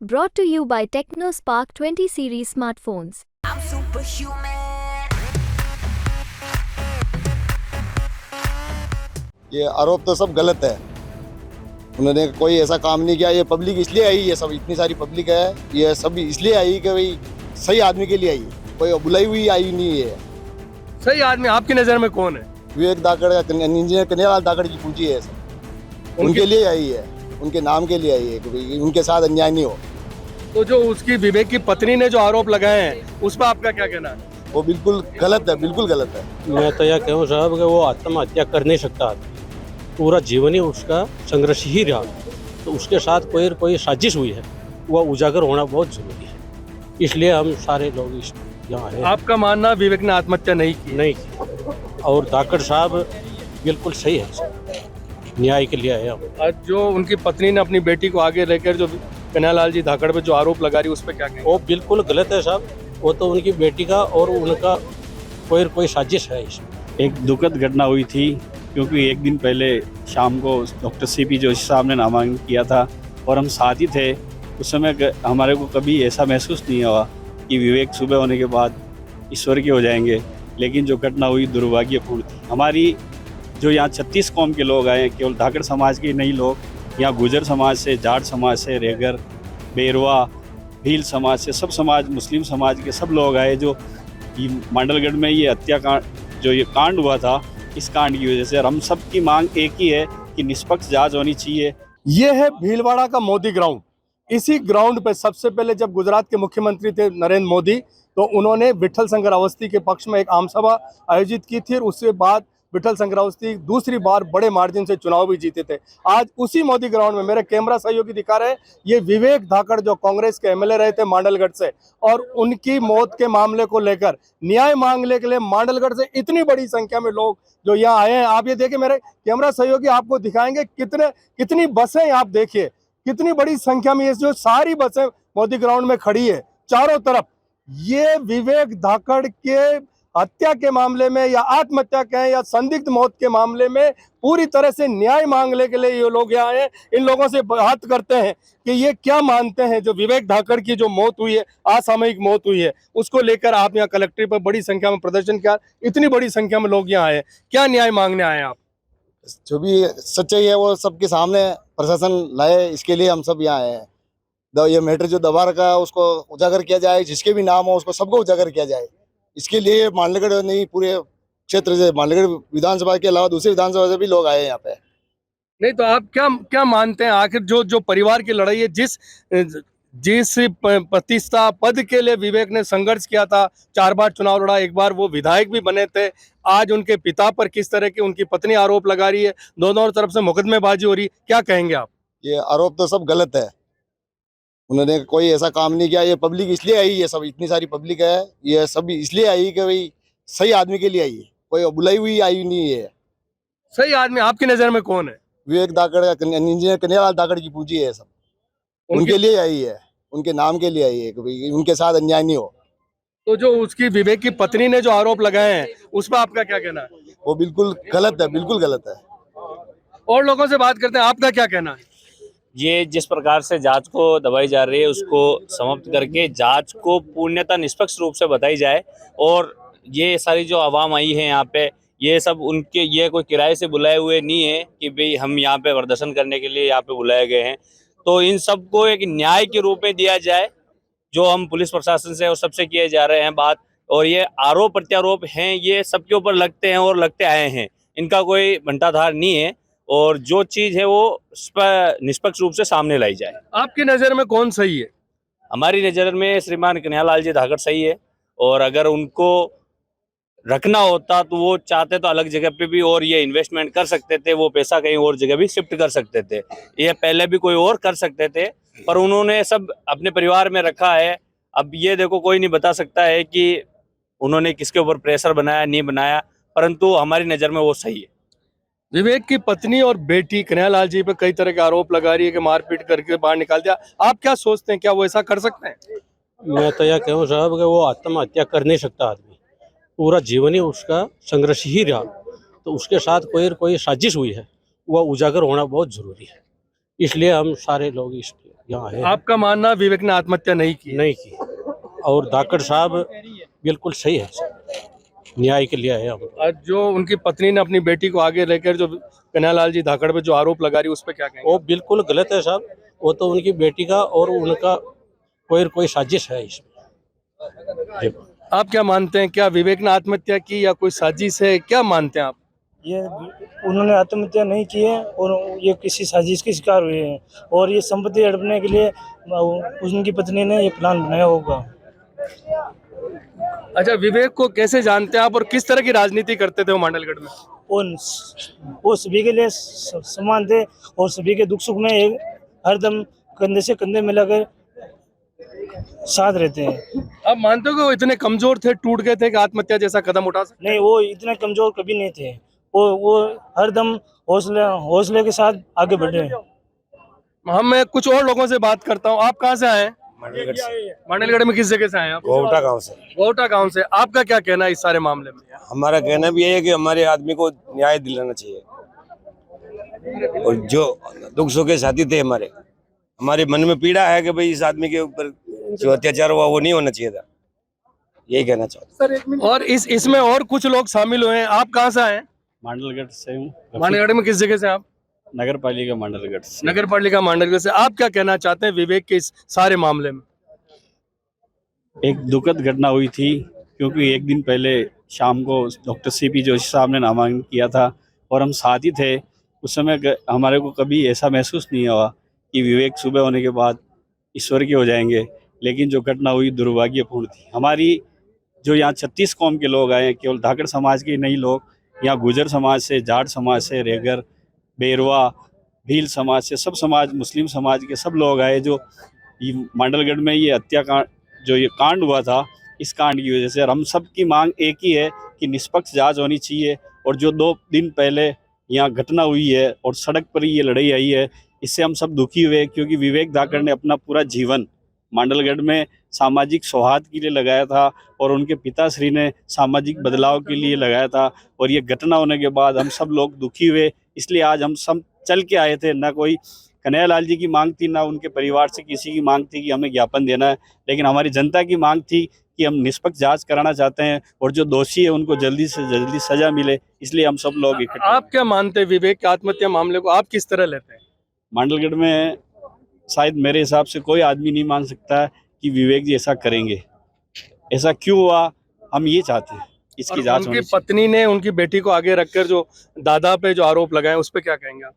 Brought to you by TechnoSpark 20 series smartphones. I'm superhuman. ये आरोप तो सब गलत है। उन्होंने कोई ऐसा काम नहीं किया। ये पब्लिक इसलिए आई, ये सब इतनी सारी पब्लिक है, ये सब इसलिए आई कि भाई सही आदमी के लिए आई है, कोई बुलाई हुई आई नहीं है। सही आदमी आपकी नजर में कौन है? विवेक धाकड़ का इंजीनियर कन्हैयालाल धाकड़ की पूंजी है सब, उनके लिए आई है, उनके नाम के लिए आई है कि भाई उनके साथ अन्याय नहीं हो। तो जो उसकी विवेक की पत्नी ने जो आरोप लगाए हैं उस पर आपका क्या कहना है? वो बिल्कुल गलत है, बिल्कुल गलत है। मैं तो यह कहूँ साहब कि वो आत्महत्या कर नहीं सकता, पूरा जीवन ही उसका संघर्ष ही रहा, तो उसके साथ कोई साजिश हुई है, वह उजागर होना बहुत जरूरी है। इसलिए हम सारे लोग इस यहाँ हैं। आपका मानना विवेक ने आत्महत्या नहीं की? नहीं की। और धाकड़ साहब बिल्कुल सही है, न्याय के लिए आए हम। आज जो उनकी पत्नी ने अपनी बेटी को आगे लेकर जो कन्हैयालाल जी धाकड़ पे जो आरोप लगा रही है उस पर क्या कहेंगे? वो बिल्कुल गलत है साहब, वो तो उनकी बेटी का और उनका कोई साजिश है इसमें। एक दुखद घटना हुई थी, क्योंकि एक दिन पहले शाम को डॉक्टर सीपी जोशी साहब ने नामांकन किया था और हम साथ ही थे। उस समय हमारे को कभी ऐसा महसूस नहीं हुआ कि विवेक सुबह होने के बाद ईश्वर के हो जाएंगे, लेकिन जो घटना हुई दुर्भाग्यपूर्ण थी। हमारी जो यहाँ 36 कौम के लोग आए, केवल धाकड़ समाज के नहीं लोग, यहाँ गुजर समाज से, जाट समाज से, रेगर, बेरवा, भील समाज से, सब समाज, मुस्लिम समाज के सब लोग आए। जो मांडलगढ़ में ये हत्याकांड जो ये कांड हुआ था, इस कांड की वजह से, और हम सब की मांग एक ही है कि निष्पक्ष जांच होनी चाहिए। ये है भीलवाड़ा का मोदी ग्राउंड। इसी ग्राउंड पे सबसे पहले जब गुजरात के मुख्यमंत्री थे नरेंद्र मोदी, तो उन्होंने विठल शंकर अवस्थी के पक्ष में एक आम सभा आयोजित की थी और उसके बाद विठल शंकर अवस्थी दूसरी बार बड़े मार्जिन से चुनाव भी जीते थे। आज उसी मोदी ग्राउंड में मेरे कैमरा सहयोगी दिखा रहे हैं, ये विवेक धाकड़ जो कांग्रेस के एमएलए रहे थे मांडलगढ़ से, और उनकी मौत के मामले को लेकर न्याय मांगने के लिए मांडलगढ़ से इतनी बड़ी संख्या में लोग जो यहाँ आए हैं। आप ये देखिए, मेरे कैमरा सहयोगी आपको दिखाएंगे कितनी बसें, आप देखिए कितनी बड़ी संख्या में ये जो सारी बसें मोदी ग्राउंड में खड़ी है चारों तरफ। ये विवेक धाकड़ के हत्या के मामले में या आत्महत्या के या संदिग्ध मौत के मामले में पूरी तरह से न्याय मांगने के लिए ये लोग यहाँ आए। इन लोगों से बात करते हैं कि ये क्या मानते हैं, जो विवेक धाकड़ की जो मौत हुई है, असामयिक मौत हुई है, उसको लेकर आप यहाँ कलेक्ट्रेट पर बड़ी संख्या में प्रदर्शन किया, इतनी बड़ी संख्या में लोग यहाँ आए, क्या न्याय मांगने आए आप? जो भी सच्चाई है वो सबके सामने प्रशासन लाए, इसके लिए हम सब यहाँ आए हैं। ये मैटर जो दबा रखा है उसको उजागर किया जाए, जिसके भी नाम हो उसको सबको उजागर किया जाए। इसके लिए मांडलगढ़ नहीं, पूरे क्षेत्र से, मांडलगढ़ विधानसभा के अलावा दूसरी विधानसभा से भी लोग आए हैं यहाँ पे। नहीं तो आप क्या मानते हैं, आखिर जो परिवार की लड़ाई है, जिस प्रतिष्ठा पद के लिए विवेक ने संघर्ष किया था, 4 बार चुनाव लड़ा, एक बार वो विधायक भी बने थे, आज उनके पिता पर किस तरह की उनकी पत्नी आरोप लगा रही है, दोनों तरफ से मुकदमेबाजी हो रही, क्या कहेंगे आप? ये आरोप तो सब गलत है। उन्होंने कोई ऐसा काम नहीं किया। ये पब्लिक इसलिए आई, ये सब इतनी सारी पब्लिक है, ये सब इसलिए आई कि भाई सही आदमी के लिए आई है, कोई बुलाई हुई आई नहीं है। सही आदमी आपकी नजर में कौन है? विवेक धाकड़ का इंजीनियर कन्हैयालाल धाकड़ की पूंजी है सब, उनके लिए आई है, उनके नाम के लिए आई है कि भाई उनके साथ अन्याय नहीं हो। तो जो उसकी विवेक की पत्नी ने जो आरोप लगाए हैं उस पर आपका क्या कहना है? वो बिल्कुल गलत है, बिल्कुल गलत है। और लोगों से बात करते हैं, आपका क्या कहना है? ये जिस प्रकार से जांच को दबाई जा रही है उसको समाप्त करके जांच को पूर्णतः निष्पक्ष रूप से बताई जाए। और ये सारी जो आवाम आई है यहाँ पे, ये सब उनके, ये कोई किराए से बुलाए हुए नहीं है कि भाई हम यहाँ पे प्रदर्शन करने के लिए यहाँ पे बुलाए गए हैं। तो इन सबको एक न्याय के रूप में दिया जाए, जो हम पुलिस प्रशासन से और सबसे किए जा रहे हैं बात। और ये आरोप प्रत्यारोप हैं, ये सबके ऊपर लगते हैं और लगते आए हैं, इनका कोई भंटाधार नहीं है। और जो चीज़ है वो निष्पक्ष रूप से सामने लाई जाए। आपकी नज़र में कौन सही है? हमारी नज़र में श्रीमान कन्हैयालाल जी धाकड़ सही है, और अगर उनको रखना होता तो वो चाहते तो अलग जगह पे भी और ये इन्वेस्टमेंट कर सकते थे, वो पैसा कहीं और जगह भी शिफ्ट कर सकते थे, ये पहले भी कोई और कर सकते थे, पर उन्होंने सब अपने परिवार में रखा है। अब ये देखो, कोई नहीं बता सकता है कि उन्होंने किसके ऊपर प्रेशर बनाया नहीं बनाया, परंतु हमारी नज़र में वो सही है। विवेक की पत्नी और बेटी कन्हैयालाल जी पे कई तरह के आरोप लगा रही है कि मारपीट करके बाहर निकाल दिया, आप क्या सोचते हैं, क्या वो ऐसा कर सकते हैं? मैं तो यह कहूँ साहब कि वो आत्महत्या कर नहीं सकता, आदमी पूरा जीवन ही उसका संघर्ष ही रहा, तो उसके साथ कोई साजिश हुई है, वह उजागर होना बहुत जरूरी है। इसलिए हम सारे लोग इस यहाँ आए आपका मानना विवेक ने आत्महत्या नहीं की? नहीं की। और धाकड़ साहब बिल्कुल सही है, न्याय के लिए आए हम। आज जो उनकी पत्नी ने अपनी बेटी को आगे लेकर जो कन्हैयालाल जी धाकड़ पे जो आरोप लगा रही है उस पर क्या कहेंगे? वो बिल्कुल गलत है साहब, वो तो उनकी बेटी का और उनका कोई साजिश है इसमें। जी। आप क्या मानते हैं, क्या विवेक ने आत्महत्या की या कोई साजिश है, क्या मानते हैं आप? ये उन्होंने आत्महत्या नहीं की है और ये किसी साजिश के शिकार हुए हैं और ये संपत्ति हड़पने के लिए उनकी पत्नी ने ये प्लान बनाया होगा। अच्छा, विवेक को कैसे जानते हैं आप और किस तरह की राजनीति करते थे वो मांडलगढ़ में? वो सभी के लिए समान थे और सभी के दुख सुख में एक हरदम कंधे से कंधे मिलाकर साथ रहते हैं। आप मानते हो कि वो इतने कमजोर थे, टूट गए थे कि आत्महत्या जैसा कदम उठा सकते? नहीं, वो इतने कमजोर कभी नहीं थे। वो हरदम हौसले के साथ आगे बढ़े। मैं कुछ और लोगों से बात करता हूँ। आप कहाँ से आए हैं? मांडलगढ़ से। मांडलगढ़ में किस जगह से आए हैं आप? गोवटा गांव से। गोवटा गांव से। आपका क्या कहना है इस सारे मामले में? हमारा कहना भी यही है कि हमारे आदमी को न्याय दिलाना चाहिए और जो दुख सुख के साथी थे हमारे मन में पीड़ा है कि भाई इस आदमी के ऊपर जो अत्याचार हुआ वो नहीं होना चाहिए था, यही कहना चाहता हूँ। और इसमें और कुछ लोग शामिल हुए हैं। आप कहाँ से आए हैं? मांडलगढ़ से हूँ। मांडलगढ़ में किस जगह से आप? नगर पालिका मांडलगढ़ से। नगर पालिका मांडलगढ़ से। आप क्या कहना चाहते हैं विवेक के इस सारे मामले में? एक दुखद घटना हुई थी क्योंकि एक दिन पहले शाम को डॉक्टर सीपी जोशी साहब ने नामांकन किया था और हम साथ ही थे। उस समय हमारे को कभी ऐसा महसूस नहीं हुआ कि विवेक सुबह होने के बाद ईश्वर के हो जाएंगे, लेकिन जो घटना हुई दुर्भाग्यपूर्ण थी। हमारी जो यहाँ 36 कौम के लोग आए, केवल धाकड़ समाज के नहीं लोग, यहाँ गुजर समाज से, जाट समाज से, रेगर, बेरवा, भील समाज से, सब समाज, मुस्लिम समाज के सब लोग आए। जो मांडलगढ़ में ये हत्याकांड जो ये कांड हुआ था, इस कांड की वजह से हम सब की मांग एक ही है कि निष्पक्ष जांच होनी चाहिए। और जो 2 दिन पहले यहाँ घटना हुई है और सड़क पर ये लड़ाई आई है, इससे हम सब दुखी हुए क्योंकि विवेक धाकड़ ने अपना पूरा जीवन मांडलगढ़ में सामाजिक सौहार्द के लिए लगाया था और उनके पिताश्री ने सामाजिक बदलाव के लिए लगाया था। और ये घटना होने के बाद हम सब लोग दुखी हुए, इसलिए आज हम सब चल के आए थे। ना कोई कन्हैयालाल जी की मांग थी, ना उनके परिवार से किसी की मांग थी कि हमें ज्ञापन देना है, लेकिन हमारी जनता की मांग थी कि हम निष्पक्ष जांच कराना चाहते हैं और जो दोषी है उनको जल्दी से जल्दी सजा मिले, इसलिए हम सब लोग इकट्ठे। आप क्या मानते हैं विवेक के आत्महत्या मामले को आप किस तरह लेते हैं? मांडलगढ़ में शायद मेरे हिसाब से कोई आदमी नहीं मान सकता कि विवेक जी ऐसा करेंगे। ऐसा क्यों हुआ, हम ये चाहते हैं इसकी जांच होनी उनकी चाहिए। पत्नी ने उनकी बेटी को आगे रखकर जो दादा पे जो आरोप लगाए उस पर क्या कहेंगे आप?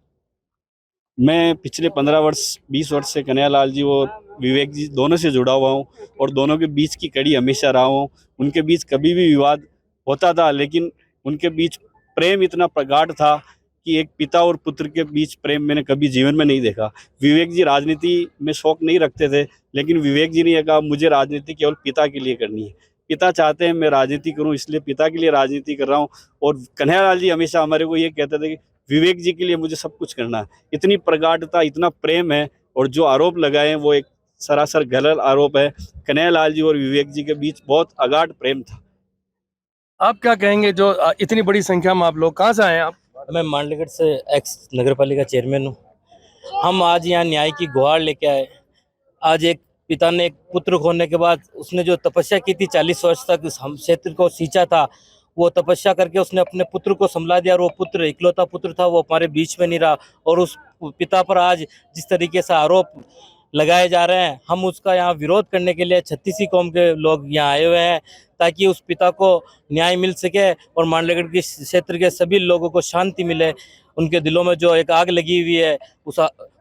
मैं पिछले 15 वर्ष 20 वर्ष से कन्हैयालाल जी और विवेक जी दोनों से जुड़ा हुआ हूँ और दोनों के बीच की कड़ी हमेशा रहा हूँ। उनके बीच कभी भी विवाद होता था, लेकिन उनके बीच प्रेम इतना प्रगाढ़ था कि एक पिता और पुत्र के बीच प्रेम मैंने कभी जीवन में नहीं देखा। विवेक जी राजनीति में शौक नहीं रखते थे, लेकिन विवेक जी ने यह कहा मुझे राजनीति केवल पिता के लिए करनी है। पिता चाहते हैं मैं राजनीति करूं, इसलिए पिता के लिए राजनीति कर रहा हूं। और कन्हैयालाल जी हमेशा हमारे को ये कहते थे कि विवेक जी के लिए मुझे सब कुछ करना है। इतनी प्रगाढ़ता, इतना प्रेम है। और जो आरोप लगाए हैं वो एक सरासर गलत आरोप है। कन्हैयालाल जी और विवेक जी के बीच बहुत अगाध प्रेम था। आप क्या कहेंगे, जो इतनी बड़ी संख्या में आप लोग कहाँ से आए हैं आप? मैं मांडलगढ़ से एक्स नगर पालिका चेयरमैन हूँ। हम आज यहाँ न्याय की गुहार लेके आए। आज एक पिता ने एक पुत्र खोने के बाद उसने जो तपस्या की थी 40 वर्ष तक हम क्षेत्र को सींचा था, वो तपस्या करके उसने अपने पुत्र को संभला दिया और वो पुत्र इकलौता पुत्र था, वो हमारे बीच में नहीं रहा। और उस पिता पर आज जिस तरीके से आरोप लगाए जा रहे हैं, हम उसका यहाँ विरोध करने के लिए 36 कौम के लोग यहाँ आए हुए हैं ताकि उस पिता को न्याय मिल सके और मांडलगढ़ के क्षेत्र के सभी लोगों को शांति मिले। उनके दिलों में जो एक आग लगी हुई है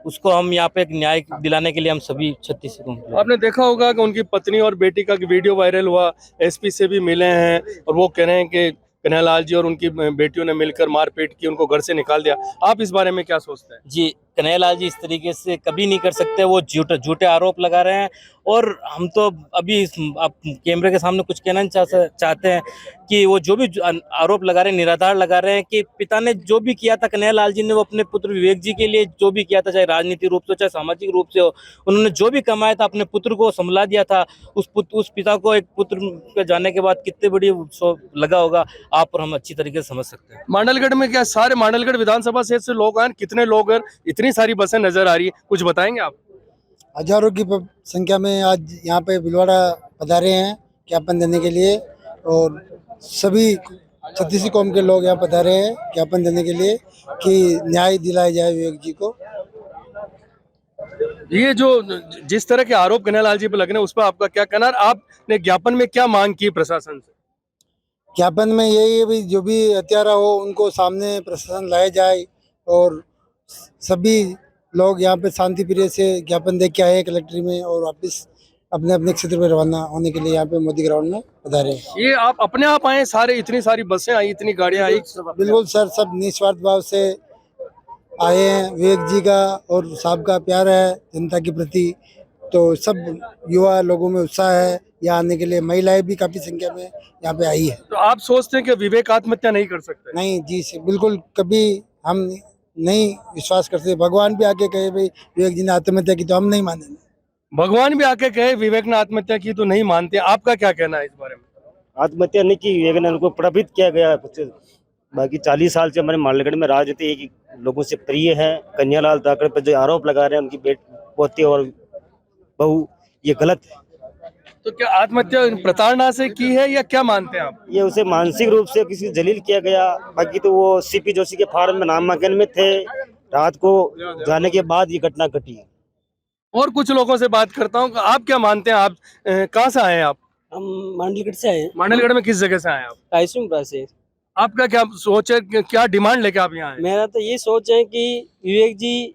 उसको हम यहाँ पे एक न्याय दिलाने के लिए हम सभी 36 कौम। आपने देखा होगा कि उनकी पत्नी और बेटी का वीडियो वायरल हुआ, एसपी से भी मिले हैं और वो कह रहे हैं कि कन्हैयालाल जी और उनकी बेटियों ने मिलकर मारपीट की, उनको घर से निकाल दिया। आप इस बारे में क्या सोचते हैं? जी, कन्हैयालाल जी इस तरीके से कभी नहीं कर सकते। वो झूठे आरोप लगा रहे हैं और हम तो अभी आप कैमरे के सामने कुछ कहना नहीं चाहते हैं कि वो जो भी आरोप लगा रहे हैं निराधार लगा रहे हैं कि पिता ने जो भी किया था कन्हैयालाल जी ने, वो अपने पुत्र विवेक जी के लिए जो भी किया था, चाहे राजनीतिक रूप से चाहे सामाजिक रूप से हो, उन्होंने जो भी कमाया था अपने पुत्र को संभला दिया था। उस पिता को एक पुत्र के जाने के बाद कितने बड़ी लगा होगा, आप और हम अच्छी तरीके से समझ सकते हैं। मांडलगढ़ में क्या सारे मांडलगढ़ विधानसभा क्षेत्र से लोग आए? कितने लोग हैं? इतनी सारी बसें नजर आ रही है, कुछ बताएंगे आप? हजारों की संख्या में आज यहाँ पे भीलवाड़ा पधारे हैं ज्ञापन देने के लिए, और सभी छत्तीसी कौम के लोग यहाँ पधारे हैं ज्ञापन देने के लिए कि न्याय दिलाया जाए विवेक जी को। ये जो जिस तरह के आरोप कन्हैयालाल जी पर लग रहे हैं उस पर आपका क्या कहना है? आपने ज्ञापन में क्या मांग की प्रशासन से? ज्ञापन में यही है भी जो भी हत्यारा हो उनको सामने प्रशासन लाया जाए, और सभी लोग यहाँ पे शांति प्रिय से ज्ञापन दे के आए कलेक्ट्री में, और वापस अपने अपने क्षेत्र में रवाना होने के लिए यहाँ पे मोदी ग्राउंड में पधारे। ये आप अपने आप आए सारे, इतनी सारी बसें आई, इतनी गाड़ियां आई? बिल्कुल सर, सब निस्वार्थ भाव से आए हैं। विवेक जी का और साहब का प्यार है जनता के प्रति, तो सब युवा लोगों में उत्साह है यहाँ आने के लिए। महिलाएं भी काफी संख्या में यहाँ पे आई है। तो आप सोचते हैं कि विवेक आत्महत्या नहीं कर सकते? नहीं जी से बिल्कुल कभी हम नहीं विश्वास करते। भगवान भी आके कहे भाई विवेक जी ने आत्महत्या की तो हम नहीं मानेंगे। भगवान भी आके कहे विवेक ने आत्महत्या की तो नहीं मानते। आपका क्या कहना है इस बारे में? आत्महत्या नहीं की, विवेक ने उनको प्रभावित किया गया कुछ। बाकी 40 साल से हमारे मालगढ़ में राजनीति एक लोगों से प्रिय है। कन्हैयालाल धाकड़ पर जो आरोप लगा रहे हैं उनकी पोती और बहू, ये गलत है। तो क्या आत्महत्या प्रताड़ना से की है या क्या मानते हैं आप? ये उसे मानसिक रूप से किसी जलील किया गया। बाकी तो वो सीपी जोशी के फार्म में नामांकन में थे, रात को जाने के बाद ये घटना घटी। और कुछ लोगों से बात करता हूँ, आप क्या मानते हैं? आप कहाँ से आए हैं आप? हम मांडलगढ़ से आए। मांडलगढ़ में किस जगह से आए हैं आप? कायसुमपुरा से। आपका क्या सोच है, क्या डिमांड लेके आप यहाँ आए? मेरा तो ये सोच है कि विवेक जी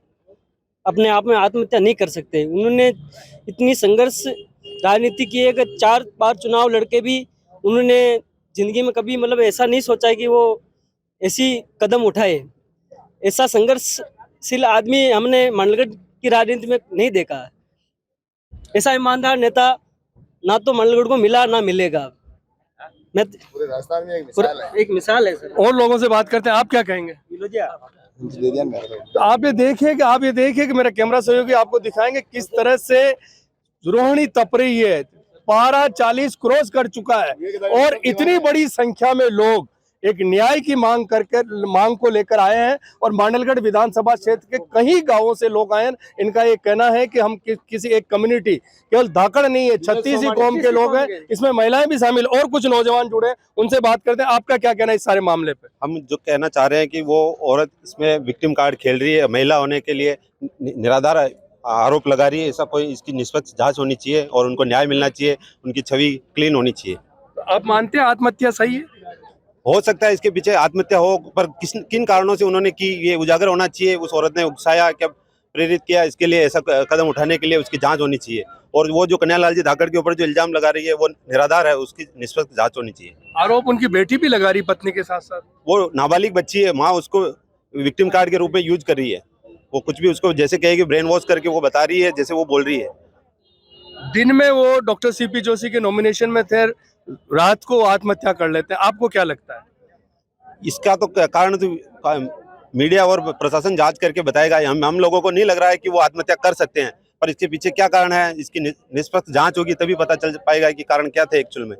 अपने आप में आत्महत्या नहीं कर सकते। उन्होंने इतनी संघर्ष राजनीति की है कि 4 बार चुनाव लड़के भी उन्होंने जिंदगी में कभी मतलब ऐसा नहीं सोचा है कि वो ऐसी कदम उठाए। ऐसा संघर्षशील आदमी हमने मांडलगढ़ की राजनीति में नहीं देखा। ऐसा ईमानदार नेता ना तो मांडलगढ़ को मिला ना मिलेगा। मैं पूरे राजस्थान में एक मिसाल है सर। और लोगों से बात करते हैं, आप क्या कहेंगे? तो आप ये देखिए कि मेरा कैमरा सहयोगी आपको दिखाएंगे किस तरह से रोहिणी तप रही है। पारा 40 क्रॉस कर चुका है और इतनी बड़ी संख्या में लोग एक न्याय की मांग को लेकर आए हैं। और मांडलगढ़ विधानसभा क्षेत्र के कई गांवों से लोग आए हैं। इनका ये कहना है कि हम किसी एक कम्युनिटी, केवल धाकड़ नहीं है, 36 कौम के लोग हैं, इसमें महिलाएं भी शामिल। और कुछ नौजवान जुड़े, उनसे बात करते हैं। आपका क्या कहना है इस सारे मामले पे? हम जो कहना चाह रहे हैं कि वो औरत इसमें विक्टिम कार्ड खेल रही है, महिला होने के लिए निराधार आरोप लगा रही है। ऐसा कोई, इसकी निष्पक्ष जांच होनी चाहिए और उनको न्याय मिलना चाहिए, उनकी छवि क्लीन होनी चाहिए। आप मानते हैं आत्महत्या सही है? हो सकता है इसके पीछे आत्महत्या हो, पर किन कारणों से उन्होंने की, ये उजागर होना चाहिए। उस औरत ने उकसाया, क्या प्रेरित किया, इसके लिए ऐसा कदम उठाने के लिए उसकी जांच होनी चाहिए। और वो जो कन्हैयालाल जी धाकड़ के ऊपर जो इल्जाम लगा रही है वो निराधार है, उसकी निष्पक्ष जांच होनी चाहिए। आरोप उनकी बेटी भी लगा रही, पत्नी के साथ साथ। वो नाबालिग बच्ची है, माँ उसको विक्टिम कार्ड के रूप में यूज कर रही है। वो कुछ भी उसको जैसे कहेगी ब्रेन वॉश करके वो बता रही है, जैसे वो बोल रही है। दिन में वो डॉक्टर सीपी जोशी के नॉमिनेशन में थे, रात को आत्महत्या कर लेते हैं। आपको क्या लगता है? इसका तो कारण तो मीडिया और प्रशासन जांच करके बताएगा। हम लोगों को नहीं लग रहा है कि वो आत्महत्या कर सकते हैं, पर इसके पीछे क्या कारण है, इसकी निष्पक्ष जांच होगी तभी पता चल पाएगा कि कारण क्या थे एक्चुअल में।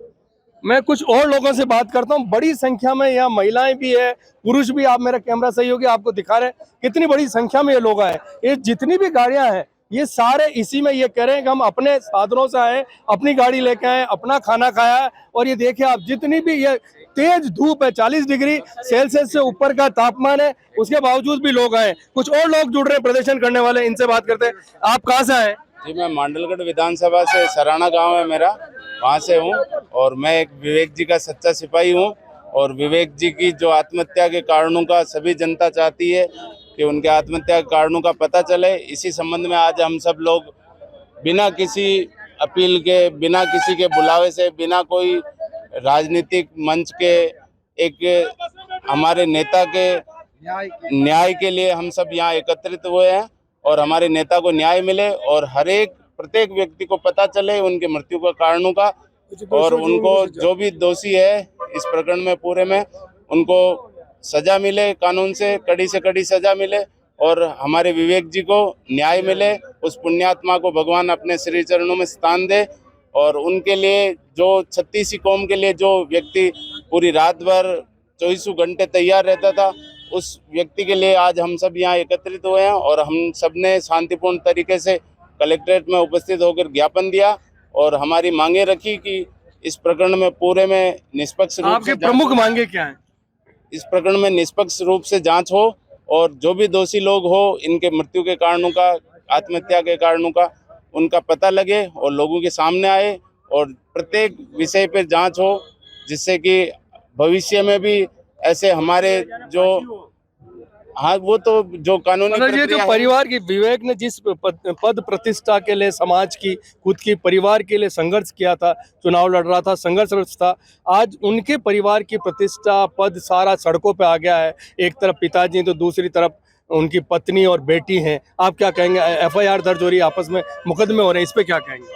मैं कुछ और लोगों से बात करता हूँ। बड़ी संख्या में यहाँ महिलाएं भी है, पुरुष भी। आप मेरा कैमरा सही होगी, आपको दिखा रहे हैं कितनी बड़ी संख्या में ये लोग आए। ये जितनी भी गाड़ियां हैं ये सारे इसी में ये कह रहे हैं कि हम अपने साधनों से आए, अपनी गाड़ी लेके आए, अपना खाना खाया। और ये देखिए आप, जितनी भी ये तेज धूप है, 40 डिग्री सेल्सियस से ऊपर का तापमान है, उसके बावजूद भी लोग आए। कुछ और लोग जुड़ रहे हैं प्रदर्शन करने वाले, इनसे बात करते हैं। आप कहाँ से आए? जी, मैं मांडलगढ़ विधानसभा से, सराना गांव है मेरा, वहाँ से हूँ। और मैं एक विवेक जी का सच्चा सिपाही हूँ। और विवेक जी की जो आत्महत्या के कारणों का सभी जनता चाहती है कि उनके आत्महत्या के कारणों का पता चले। इसी संबंध में आज हम सब लोग बिना किसी अपील के, बिना किसी के बुलावे से, बिना कोई राजनीतिक मंच के, एक हमारे नेता के न्याय के लिए हम सब यहाँ एकत्रित हुए हैं। और हमारे नेता को न्याय मिले और प्रत्येक व्यक्ति को पता चले उनके मृत्यु के कारणों का, और उनको जो भी दोषी है इस प्रकरण में पूरे में उनको सजा मिले, कानून से कड़ी सजा मिले, और हमारे विवेक जी को न्याय मिले। उस पुण्यात्मा को भगवान अपने श्री चरणों में स्थान दे। और उनके लिए जो 36 कौम के लिए जो व्यक्ति पूरी रात भर 24 घंटे तैयार रहता था, उस व्यक्ति के लिए आज हम सब यहाँ एकत्रित हुए हैं। और हम सब ने शांतिपूर्ण तरीके से कलेक्ट्रेट में उपस्थित होकर ज्ञापन दिया और हमारी मांगे रखी कि इस प्रकरण में पूरे में निष्पक्ष रूप आपके से प्रमुख मांगे क्या हैं? इस प्रकरण में निष्पक्ष रूप से जांच हो और जो भी दोषी लोग हो इनके मृत्यु के कारणों का, आत्महत्या के कारणों का उनका पता लगे और लोगों के सामने आए और प्रत्येक विषय पर जांच हो, जिससे कि भविष्य में भी ऐसे हमारे जो वो तो जो कानूनी मतलब ये जो प्रक्रिया है, परिवार की विवेक ने जिस पद प्रतिष्ठा के लिए समाज की, खुद की, परिवार के लिए संघर्ष किया था, चुनाव लड़ रहा था, संघर्ष था, आज उनके परिवार की प्रतिष्ठा, पद सारा सड़कों पे आ गया है। एक तरफ पिताजी तो दूसरी तरफ उनकी पत्नी और बेटी हैं। आप क्या कहेंगे? FIR दर्ज हो रही है, आपस में मुकदमे हो रहे हैं, इस पे क्या कहेंगे?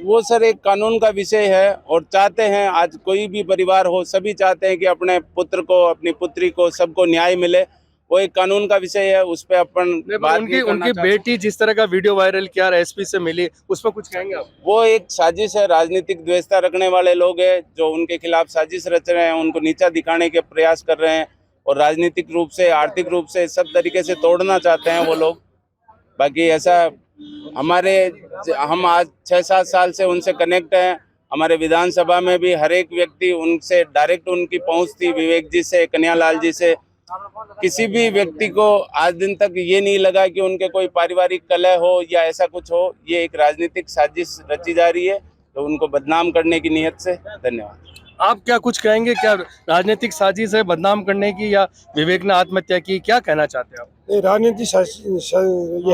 वो सर एक कानून का विषय है और चाहते हैं आज कोई भी परिवार हो, सभी चाहते हैं कि अपने पुत्र को, अपनी पुत्री को, सबको न्याय मिले। वो एक कानून का विषय है, उस पे अपन बात नहीं करना उनकी चाहते। बेटी जिस तरह का वीडियो वायरल किया, SP से मिली, उस पर कुछ कहेंगे आप? वो एक साजिश है, राजनीतिक द्वेषता रखने वाले लोग हैं जो उनके खिलाफ साजिश रच रहे हैं, उनको नीचा दिखाने के प्रयास कर रहे हैं और राजनीतिक रूप से, आर्थिक रूप से, सब तरीके से तोड़ना चाहते हैं वो लोग। बाकी ऐसा हम आज 6-7 साल से उनसे कनेक्ट हैं। हमारे विधानसभा में भी हर एक व्यक्ति उनसे डायरेक्ट उनकी पहुंच थी, विवेक जी से, कन्हैयालाल जी से। किसी भी व्यक्ति को आज दिन तक ये नहीं लगा कि उनके कोई पारिवारिक कलह हो या ऐसा कुछ हो। ये एक राजनीतिक साजिश रची जा रही है तो उनको बदनाम करने की नीयत से। धन्यवाद। आप क्या कुछ कहेंगे? क्या राजनीतिक साजिश है बदनाम करने की या विवेक ने आत्महत्या की? क्या कहना चाहते हैं आप? ये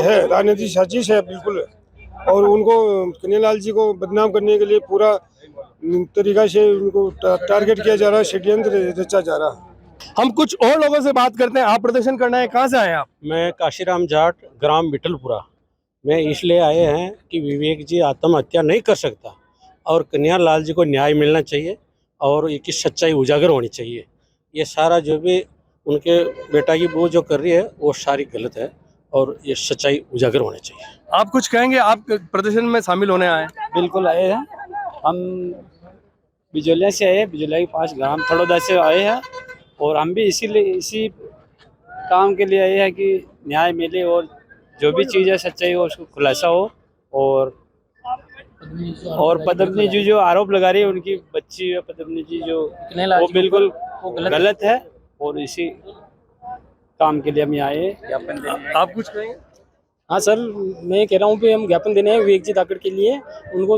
है राजनीतिक साजिश है बिल्कुल, और उनको कन्हैयालाल जी को बदनाम करने के लिए पूरा तरीका से उनको टारगेट किया जा रहा है, षड्यंत्र रचा जा रहा है। हम कुछ और लोगों से बात करते हैं। आप प्रदर्शन करना है, कहाँ से आए आप? मैं काशीराम जाट, ग्राम बिटलपुरा। मैं इसलिए आए हैं कि विवेक जी आत्महत्या नहीं कर सकता और कन्हैयालाल जी को न्याय मिलना चाहिए और इसकी सच्चाई उजागर होनी चाहिए। ये सारा जो भी उनके बेटा की वो जो कर रही है वो सारी गलत है और ये सच्चाई उजागर होनी चाहिए। आप कुछ कहेंगे? आप प्रदर्शन में शामिल होने आए? बिल्कुल आए हैं, हम बिजोलिया से आए, बिजोलिया के 5 ग्राम थड़ोदा से आए हैं और हम भी इसी काम के लिए आए हैं कि न्याय मिले और जो भी चीज़ है सच्चाई हो उसको खुलासा हो। और पद्मनी जी जो आरोप लगा रही है उनकी बच्ची है पद्मनी जी, जो वो बिल्कुल गलत है और इसी काम के लिए हम यहाँ आए ज्ञापन देने। आप कुछ कहेंगे? हाँ सर, मैं कह रहा हूँ कि हम ज्ञापन देने हैं विवेक जी धाकड़ के लिए। उनको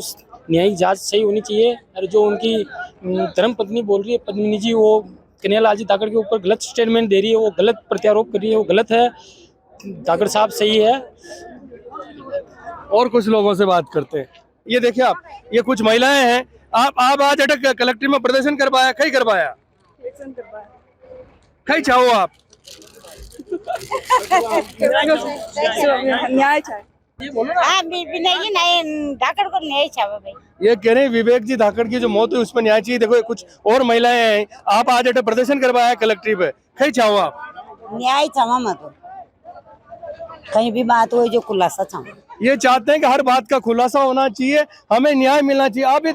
न्यायिक जांच सही होनी चाहिए और जो उनकी धर्म पत्नी बोल रही है पद्मिनी जी, वो कन्हैयालाल जी धाकड़ के ऊपर गलत स्टेटमेंट दे रही है, वो गलत प्रत्यारोप कर रही है, वो गलत है। धाकड़ साहब सही है। और कुछ लोगों से बात करते हैं। ये देखिए आप, ये कुछ महिलाएं हैं। आप आज अटक कलेक्ट्रेट में प्रदर्शन करवाया, कहीं करवाया, कहीं चाहो आप न्याय धाकड़ को न्याय चाहिए भाई। ये कह रहे हैं विवेक जी धाकड़ की जो मौत हुई उस पर न्याय चाहिए। देखो कुछ और महिलाएं हैं। आप आज अटक प्रदर्शन करवाया कलेक्ट्रेट पे, कहीं चाहो आप? न्याय चाह मत, कहीं भी बात हो जो खुलासा चाह। ये चाहते हैं कि हर बात का खुलासा होना चाहिए, हमें न्याय मिलना चाहिए। आप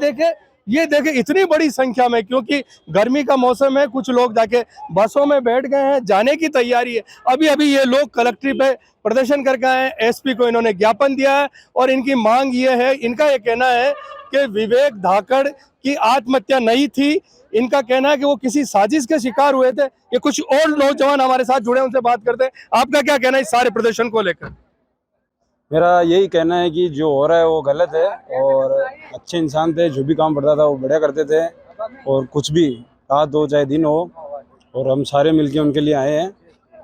ये देखे इतनी बड़ी संख्या में, क्योंकि गर्मी का मौसम है, कुछ लोग जाके बसों में बैठ गए हैं, जाने की तैयारी है। अभी ये लोग कलेक्ट्रेट पे प्रदर्शन करके आए हैं। SP को इन्होंने ज्ञापन दिया है और इनकी मांग ये है, इनका ये कहना है कि विवेक धाकड़ की आत्महत्या नहीं थी। इनका कहना है कि वो किसी साजिश के शिकार हुए थे। ये कुछ और नौजवान हमारे साथ जुड़े, उनसे बात करते हैं। आपका क्या कहना है इस सारे प्रदर्शन को लेकर? मेरा यही कहना है कि जो हो रहा है वो गलत है और अच्छे इंसान थे, जो भी काम पड़ता था वो बढ़िया करते थे और कुछ भी रात हो चाहे दिन हो, और हम सारे मिलके उनके लिए आए हैं,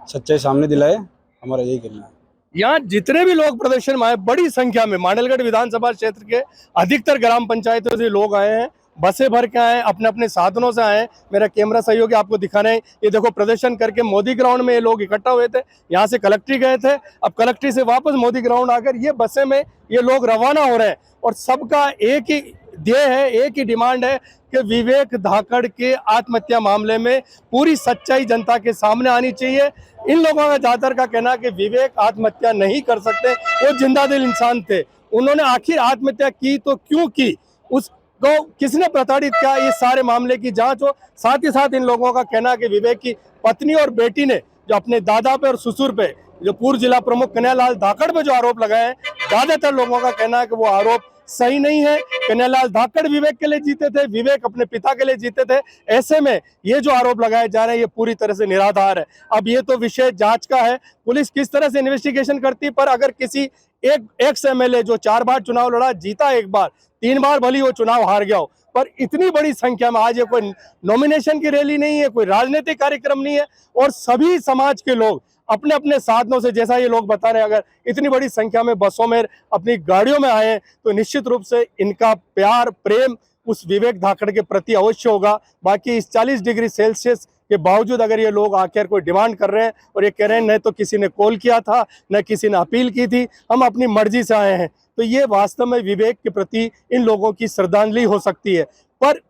सच्चाई सामने दिलाए, हमारा यही कहना है। यहाँ जितने भी लोग प्रदर्शन में आए, बड़ी संख्या में मांडलगढ़ विधानसभा क्षेत्र के अधिकतर ग्राम पंचायतों से लोग आए हैं, बसें भर के आए, अपने अपने साधनों से आए। मेरा कैमरा सहयोगी आपको दिखाना है। ये देखो प्रदर्शन करके मोदी ग्राउंड में ये लोग इकट्ठा हुए थे। यहाँ से कलेक्ट्रेट गए थे, अब कलेक्ट्रेट से वापस मोदी ग्राउंड आकर ये बसें में ये लोग रवाना हो रहे हैं और सबका एक ही ध्येय है, एक ही डिमांड है कि विवेक धाकड़ के आत्महत्या मामले में पूरी सच्चाई जनता के सामने आनी चाहिए। इन लोगों का ज्यादातर का कहना है कि विवेक आत्महत्या नहीं कर सकते, वो जिंदा दिल इंसान थे। उन्होंने आखिर आत्महत्या की तो क्यों की, उसको किसने प्रताड़ित किया, ये सारे मामले की जांच हो। साथ ही साथ इन लोगों का कहना है कि विवेक की पत्नी और बेटी ने जो अपने दादा पे और ससुर पे जो पूर्व जिला प्रमुख कन्हैयालाल धाकड़ पे जो आरोप लगाए हैं, ज्यादातर लोगों का कहना है कि वो आरोप सही नहीं है। कन्हैयालाल धाकड़ विवेक के लिए जीते थे, विवेक अपने पिता के लिए जीते थे। ऐसे में ये जो आरोप लगाए जा रहे हैं ये पूरी तरह से निराधार है। अब ये तो विषय जांच का है, पुलिस किस तरह से इन्वेस्टिगेशन करती है। पर अगर किसी एक एक्स एमएलए जो 4 बार चुनाव लड़ा, जीता 1 बार, 3 बार भली वो चुनाव हार गया हो, पर इतनी बड़ी संख्या में आज ये कोई नॉमिनेशन की रैली नहीं है, कोई राजनीतिक कार्यक्रम नहीं है, और सभी समाज के लोग अपने अपने साधनों से, जैसा ये लोग बता रहे हैं, अगर इतनी बड़ी संख्या में बसों में, अपनी गाड़ियों में आए तो निश्चित रूप से इनका प्यार प्रेम उस विवेक धाकड़ के प्रति अवश्य होगा। बाकी इस 40 डिग्री सेल्सियस के बावजूद अगर ये लोग आकर कोई डिमांड कर रहे हैं और ये कह रहे हैं न तो किसी ने कॉल किया था, न किसी ने अपील की थी, हम अपनी मर्जी से आए हैं, तो ये वास्तव में विवेक के प्रति इन लोगों की श्रद्धांजलि हो सकती है। पर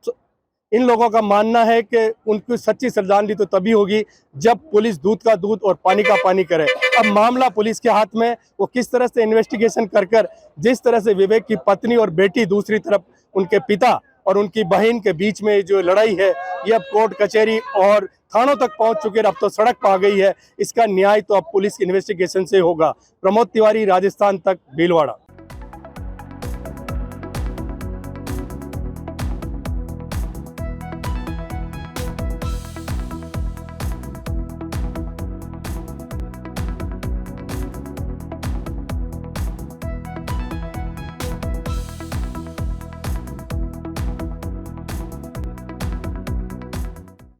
इन लोगों का मानना है कि उनकी सच्ची श्रद्धांजलि तो तभी होगी जब पुलिस दूध का दूध और पानी का पानी करे। अब मामला पुलिस के हाथ में, वो किस तरह से इन्वेस्टिगेशन कर जिस तरह से विवेक की पत्नी और बेटी, दूसरी तरफ उनके पिता और उनकी बहन के बीच में जो लड़ाई है, ये अब कोर्ट कचहरी और थानों तक पहुंच चुके हैं, अब तो सड़क पर आ गई है। इसका न्याय तो अब पुलिस इन्वेस्टिगेशन से होगा। प्रमोद तिवारी, राजस्थान तक, भीलवाड़ा।